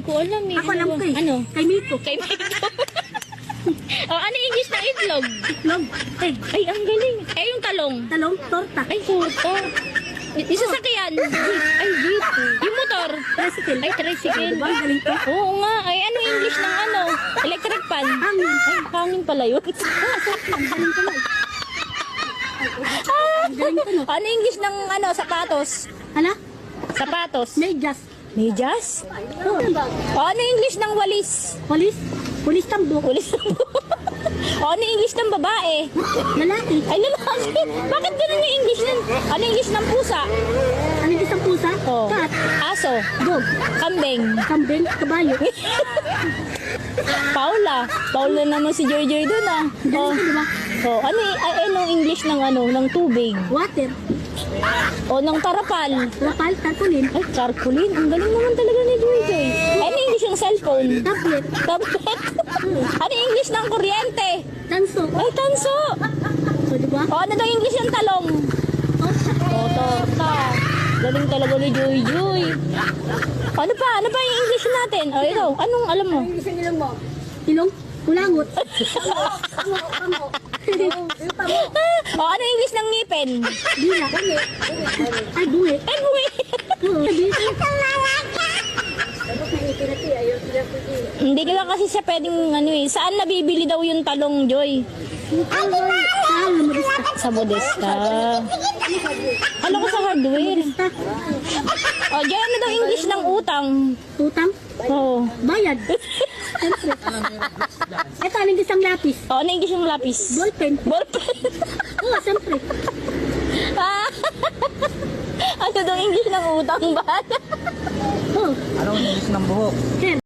ko alam eh. Ako alam ko eh. Ano? Kay Miko. Kay Miko. Oh, ano English ng itlog? Itlog. Egg. Ay, ang galing. Eh, yung talong. Talong. Torta. Ay, torta. Yung sasakyan. Ay, jeep. Yung motor. Tricycle. Ay, tricycle. Diba? Galing ko. Oo nga. Ay, ano English ng ano? Electric pan. Hangin. Ay, hangin pala yun. Ang galing ko na. Ang galing ko na. Ano English ng ano, sapatos? Hala? Sapatos. Medyas. Medyas? Oh. O, ano English ng walis? Polis. Polis tambo. Walis ng O, ano English ng babae? Lalaki. Ay, lalaki. Bakit ganun yung English nun? Ano English ng pusa? Ano yung isang pusa? Oh. Cat. Aso. Dog. Kambing. Kambing. Kabayo. Paula. Paula naman si Joy Joy dun ah. Galing Oh. ko, diba? Oh, ano anong English ng ano, ng tubig? Water. O ng tarapal. Rapal. Tarpaulin. Ay, charcoalin. Ang galing naman talaga ni Joy Joy. Ano English ng cellphone? Tablet. Tablet. Ano English ng kuryente? Tanso. Ay, tanso. O, diba? O, ano daw English ng talong? Torta. O, torta. Galing talaga ni Joy Joy. Ano pa? Ano pa yung English natin? O, ikaw. Anong alam mo? Isang ilong mo. Ilong. Kulangot. O, ano English ng ngipin? Dila. Ay, bungi. Ay, bungi. Oo. Dito. Hindi ka kasi siya pwedeng ano eh. Saan nabibili daw yung talong, Joy? Sa Bodesta. Alam ko sa hardware. O, Joy, ano daw English ng utang? Utang. Oo. Bayad. Siyempre. Ito, anong isang lapis? O, ano English ng lapis? Ballpen. Ballpen. Oo, siyempre. Ah. Ano daw English ng utang ba? Oo. Anong English ng buhok? Sir.